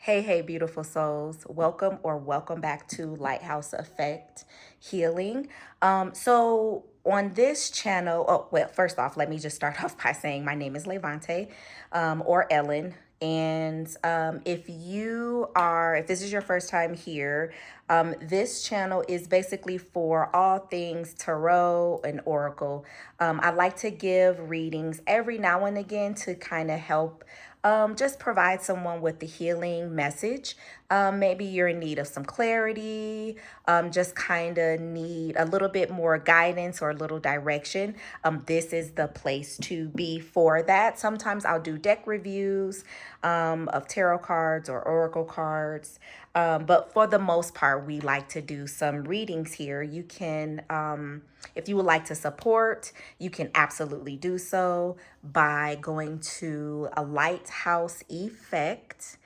Hey, beautiful souls. Welcome back to Lighthouse Effect Healing. On this channel, first off, let me just start off by saying my name is Levante, or Ellen. And if this is your first time here, this channel is basically for all things tarot and oracle. I like to give readings every now and again to kind of help just provide someone with the healing message. Maybe you're in need of some clarity, just kind of need a little bit more guidance or a little direction. This is the place to be for that. Sometimes I'll do deck reviews of tarot cards or oracle cards. But for the most part, we like to do some readings here. You can, if you would like to support, you can absolutely do so by going to a Lighthouse Effect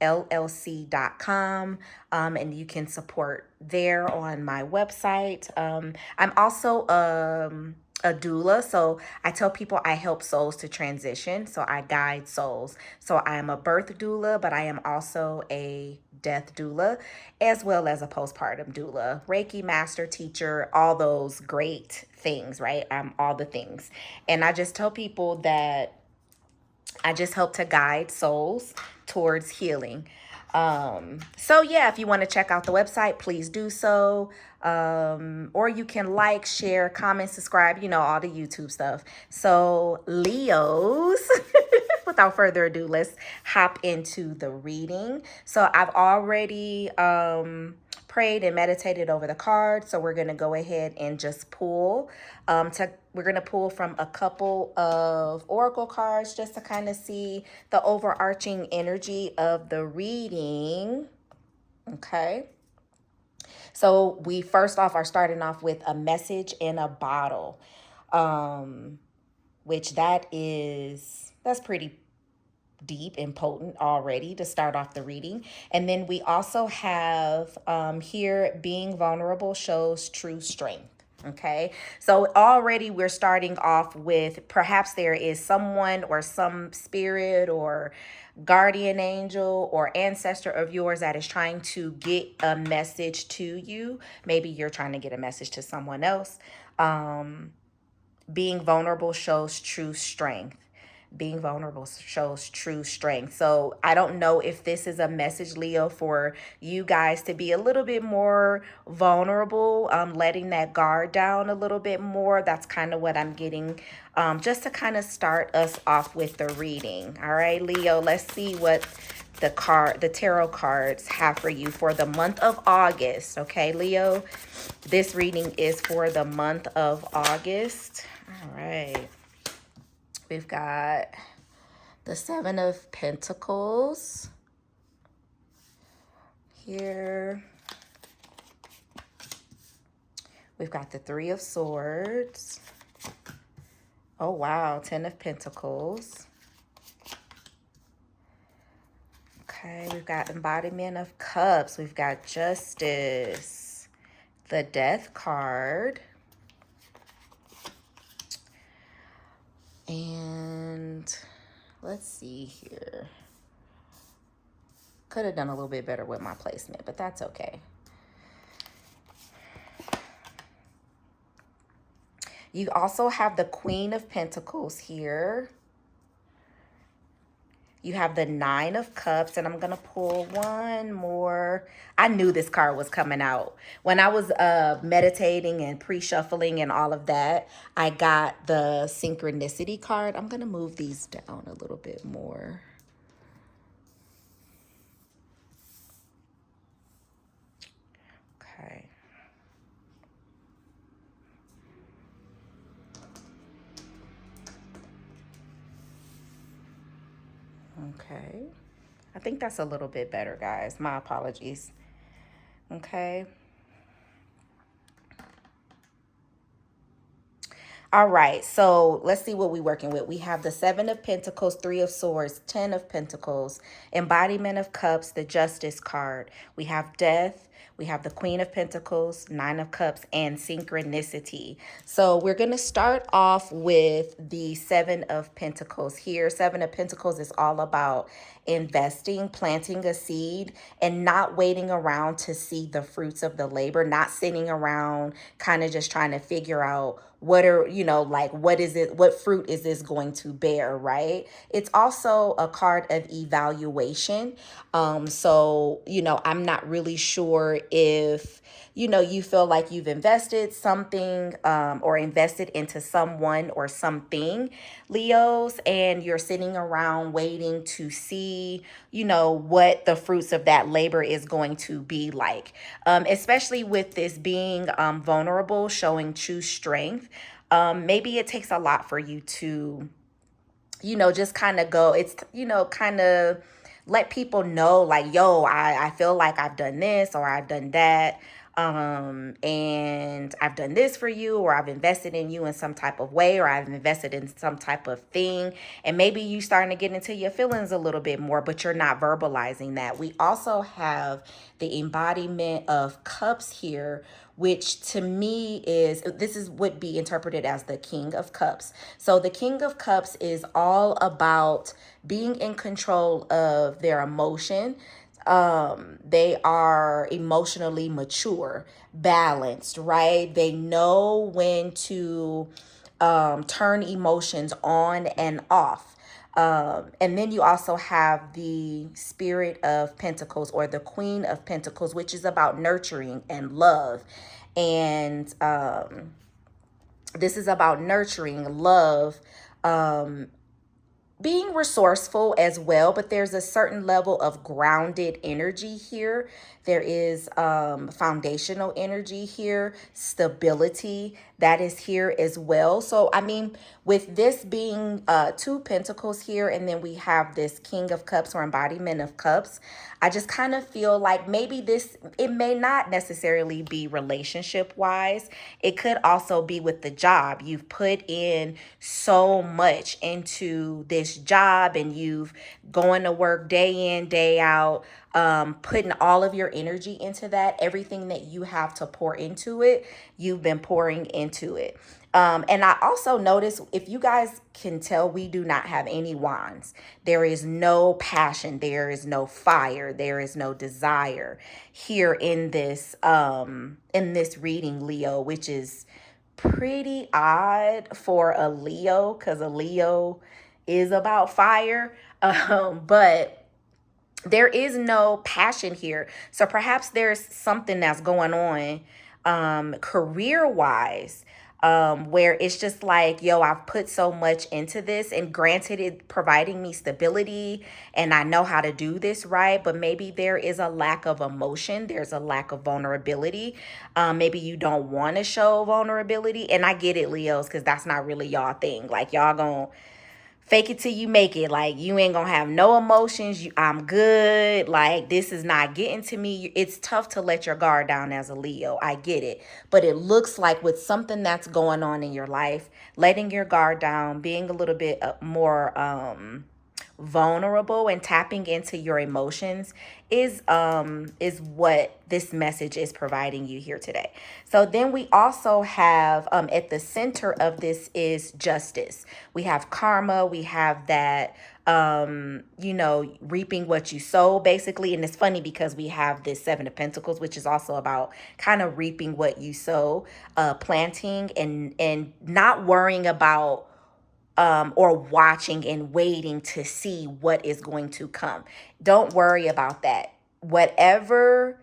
llc.com, and you can support there on my website. I'm also a doula, so I tell people I help souls to transition, so I guide souls. So I am a birth doula, but I am also a death doula, as well as a postpartum doula, Reiki master teacher, all those great things, right? I'm all the things. And I just tell people that I just help to guide souls towards healing. So yeah, if you want to check out the website, please do so. Or you can like, share, comment, subscribe, all the YouTube stuff. So Leos, without further ado, let's hop into the reading. So I've already prayed and meditated over the cards. So we're going to go ahead and just pull. We're going to pull from a couple of oracle cards just to kind of see the overarching energy of the reading. Okay. So we first off are starting off with a message in a bottle, which that's pretty deep and potent already to start off the reading. And then we also have here, being vulnerable shows true strength. Okay, so already we're starting off with perhaps there is someone or some spirit or guardian angel or ancestor of yours that is trying to get a message to you. Maybe you're trying to get a message to someone else. Being vulnerable shows true strength. Being vulnerable shows true strength. So I don't know if this is a message, Leo, for you guys to be a little bit more vulnerable, letting that guard down a little bit more. That's kind of what I'm getting, just to kind of start us off with the reading. All right, Leo, let's see what the tarot cards have for you for the month of August. Okay, Leo, this reading is for the month of August. All right. We've got the Seven of Pentacles here. We've got the Three of Swords. Oh, wow. 10 of Pentacles. Okay, we've got Embodiment of Cups. We've got Justice. The Death card. And let's see here. Could have done a little bit better with my placement, but that's okay. You also have the Queen of Pentacles here. You have the Nine of Cups, and I'm going to pull one more. I knew this card was coming out. When I was meditating and pre-shuffling and all of that, I got the Synchronicity card. I'm going to move these down a little bit more. Okay. Okay. I think that's a little bit better, guys. My apologies. Okay. All right, so let's see what we're working with. We have the Seven of Pentacles, Three of Swords, 10 of Pentacles, Embodiment of Cups, the Justice card. We have Death, We have the Queen of Pentacles, Nine of Cups, and Synchronicity. So we're going to start off with the Seven of Pentacles here. Seven of Pentacles is all about investing, planting a seed, and not waiting around to see the fruits of the labor, not sitting around kind of just trying to figure out what are, like, what is it, what fruit is this going to bear, right? It's also a card of evaluation. So, I'm not really sure if, you feel like you've invested something, or invested into someone or something, Leos, and you're sitting around waiting to see, what the fruits of that labor is going to be like. Especially with this being vulnerable, showing true strength. Maybe it takes a lot for you to, just kind of go, it's, kind of let people know like, yo, I feel like I've done this or I've done that. And I've done this for you, or I've invested in you in some type of way, or I've invested in some type of thing. And maybe you starting to get into your feelings a little bit more, but you're not verbalizing that. We also have the embodiment of cups here, which to me would be interpreted as the King of Cups. So the King of Cups is all about being in control of their emotion. They are emotionally mature, balanced, right? They know when to turn emotions on and off. And then you also have the Spirit of Pentacles, or the Queen of Pentacles, which is about nurturing and love. And this is about nurturing, love, being resourceful as well, but there's a certain level of grounded energy here. There is foundational energy here, stability that is here as well. So, I mean, with this being two pentacles here, and then we have this King of Cups, or embodiment of cups, I just kind of feel like maybe it may not necessarily be relationship wise. It could also be with the job. You've put in so much into this job, and you've going to work day in, day out, putting all of your energy into that. Everything that you have to pour into it, you've been pouring into it. And I also notice, if you guys can tell, we do not have any wands. There is no passion. There is no fire. There is no desire here in this reading, Leo, which is pretty odd for a Leo, because a Leo is about fire. But there is no passion here. So perhaps there's something that's going on career wise, where it's just like, yo, I've put so much into this, and granted, it providing me stability and I know how to do this right, but maybe there is a lack of emotion. There's a lack of vulnerability. Maybe you don't want to show vulnerability. And I get it, Leos, because that's not really y'all thing. Like, y'all gonna fake it till you make it. Like, you ain't gonna have no emotions. I'm good. Like, this is not getting to me. It's tough to let your guard down as a Leo. I get it. But it looks like with something that's going on in your life, letting your guard down, being a little bit more vulnerable, and tapping into your emotions is what this message is providing you here today. So then we also have at the center of this is justice. We have karma. We have that reaping what you sow, basically. And it's funny because we have this Seven of Pentacles, which is also about kind of reaping what you sow, planting, and not worrying about or watching and waiting to see what is going to come. Don't worry about that. Whatever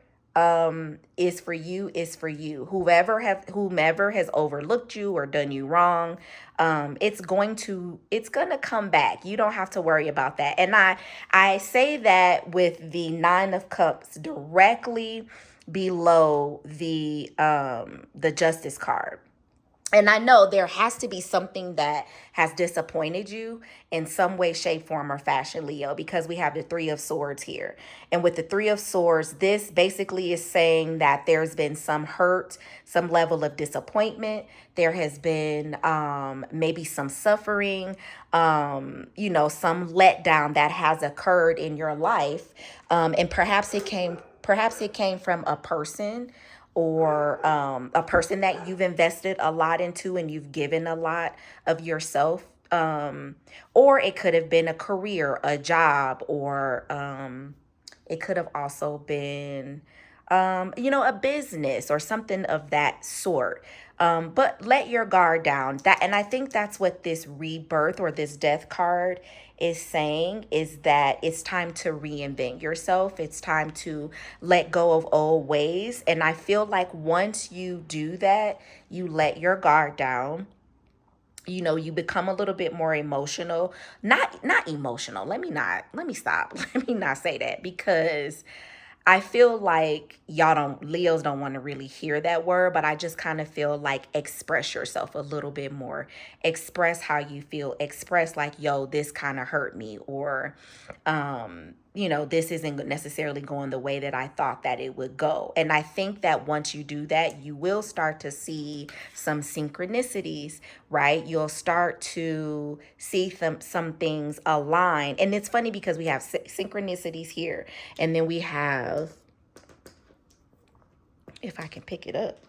is for you is for you. Whomever has overlooked you or done you wrong, it's gonna come back. You don't have to worry about that. And I say that with the Nine of Cups directly below the Justice card. And I know there has to be something that has disappointed you in some way, shape, form, or fashion, Leo, because we have the Three of Swords here. And with the Three of Swords, this basically is saying that there's been some hurt, some level of disappointment. There has been maybe some suffering, some letdown that has occurred in your life. And perhaps it came from a person, or a person that you've invested a lot into and you've given a lot of yourself. Or it could have been a career, a job, or it could have also been, a business or something of that sort. But let your guard down. And I think that's what this rebirth or this death card is saying, is that it's time to reinvent yourself. It's time to let go of old ways. And I feel like once you do that, you let your guard down. You become a little bit more emotional. Not emotional. Let me stop. Let me not say that, because I feel like Leos don't want to really hear that word, but I just kind of feel like express yourself a little bit more. Express how you feel. Express like, yo, this kind of hurt me, or, this isn't necessarily going the way that I thought that it would go. And I think that once you do that, you will start to see some synchronicities, right? You'll start to see some things align. And it's funny because we have synchronicities here, and then we have, if I can pick it up,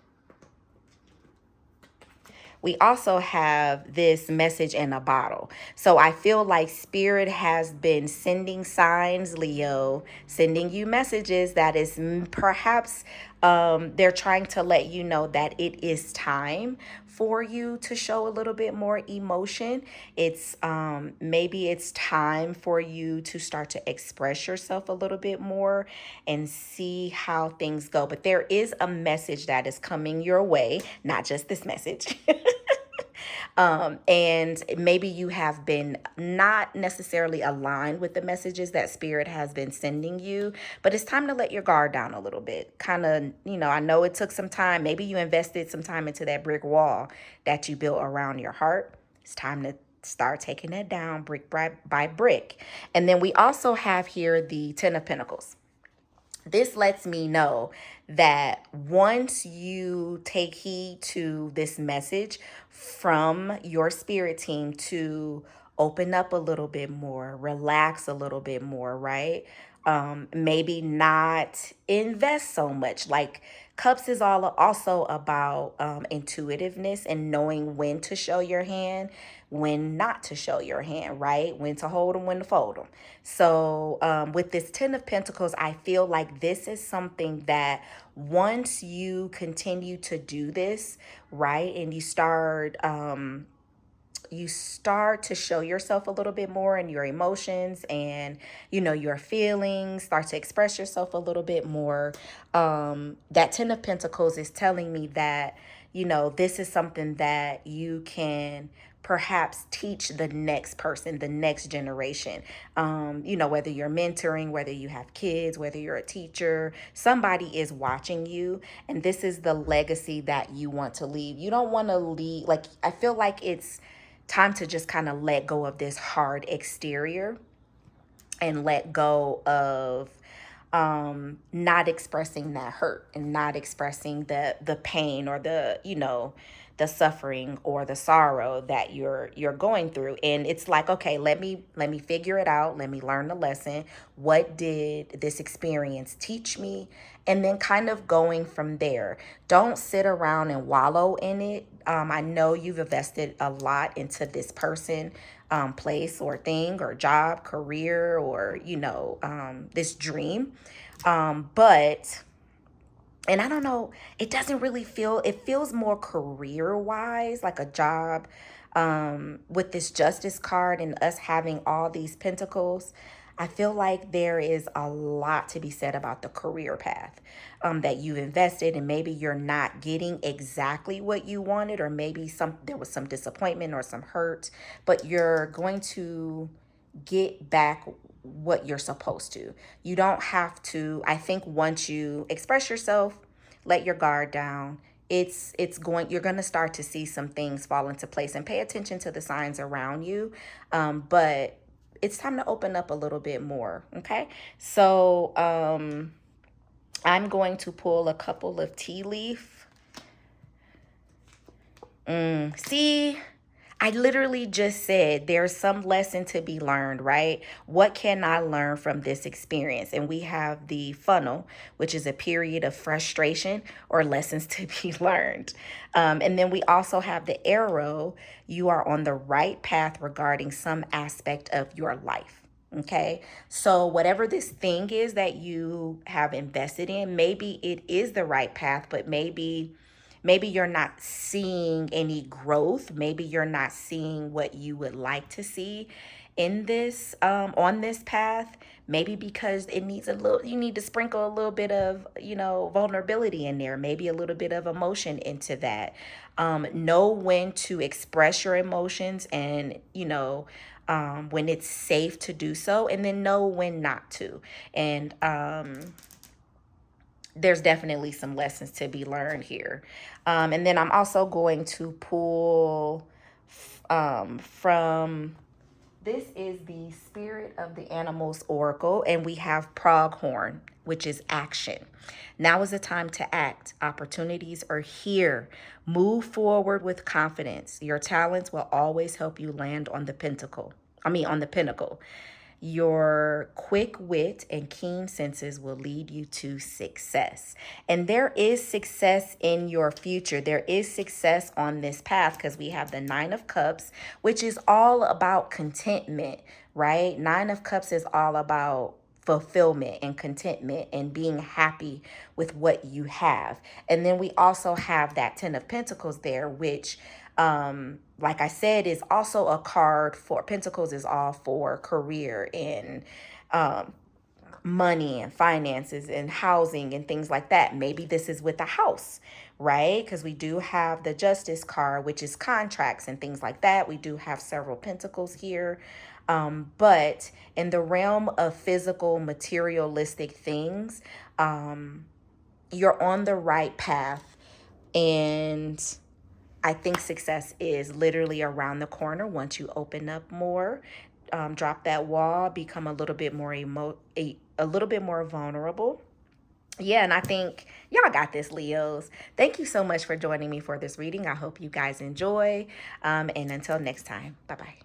we also have this message in a bottle. So I feel like Spirit has been sending signs, Leo, sending you messages that is perhaps they're trying to let you know that it is time for you to show a little bit more emotion. It's maybe it's time for you to start to express yourself a little bit more and see how things go. But there is a message that is coming your way, not just this message. And maybe you have been not necessarily aligned with the messages that Spirit has been sending you, but it's time to let your guard down a little bit. Kind of, I know it took some time. Maybe you invested some time into that brick wall that you built around your heart. It's time to start taking it down brick by brick. And then we also have here the Ten of Pentacles. This lets me know that once you take heed to this message from your spirit team to open up a little bit more, relax a little bit more, right? Maybe not invest so much. Like Cups is also about intuitiveness and knowing when to show your hand, when not to show your hand, right? When to hold them, when to fold them. So with this Ten of Pentacles, I feel like this is something that once you continue to do this, right, and you start to show yourself a little bit more in your emotions and your feelings, start to express yourself a little bit more. That Ten of Pentacles is telling me that this is something that you can perhaps teach the next person, the next generation. Whether you're mentoring, whether you have kids, whether you're a teacher, somebody is watching you, and this is the legacy that you want to leave. You don't want to leave, like, I feel like it's time to just kind of let go of this hard exterior and let go of not expressing that hurt and not expressing the pain or the suffering or the sorrow that you're going through. And it's like, okay, let me figure it out. Let me learn the lesson. What did this experience teach me? And then kind of going from there. Don't sit around and wallow in it. I know you've invested a lot into this person, place or thing or job, career, or this dream. But and I don't know, it doesn't really it feels more career wise, like a job, with this Justice card and us having all these pentacles. I feel like there is a lot to be said about the career path that you've invested, and maybe you're not getting exactly what you wanted, or maybe there was some disappointment or some hurt, but you're going to get back what you're supposed to. You don't have to. I think once you express yourself, let your guard down, you're going to start to see some things fall into place, and pay attention to the signs around you. But it's time to open up a little bit more. Okay. So I'm going to pull a couple of tea leaf. See, I literally just said there's some lesson to be learned, right? What can I learn from this experience? And we have the funnel, which is a period of frustration or lessons to be learned. And then we also have the arrow. You are on the right path regarding some aspect of your life. Okay. So whatever this thing is that you have invested in, maybe it is the right path, but maybe you're not seeing any growth. Maybe you're not seeing what you would like to see in this on this path. Maybe because it needs a little, you need to sprinkle a little bit of, vulnerability in there, maybe a little bit of emotion into that. Know when to express your emotions, and when it's safe to do so, and then know when not to. And there's definitely some lessons to be learned here. And then I'm also going to pull from, this is the Spirit of the Animals Oracle, and we have Pronghorn, which is action. Now is the time to act. Opportunities are here. Move forward with confidence. Your talents will always help you land on the on the pinnacle. Your quick wit and keen senses will lead you to success. And there is success in your future. There is success on this path, because we have the Nine of Cups, which is all about contentment, right? Nine of Cups is all about fulfillment and contentment and being happy with what you have. And then we also have that Ten of Pentacles there, which like I said, is also a card for Pentacles, is all for career and money and finances and housing and things like that. Maybe this is with a house, right? Because we do have the Justice card, which is contracts and things like that. We do have several Pentacles here. But in the realm of physical, materialistic things, you're on the right path. And I think success is literally around the corner once you open up more, drop that wall, become a little bit more a little bit more vulnerable. Yeah, and I think y'all got this, Leos. Thank you so much for joining me for this reading. I hope you guys enjoy. And until next time, bye bye.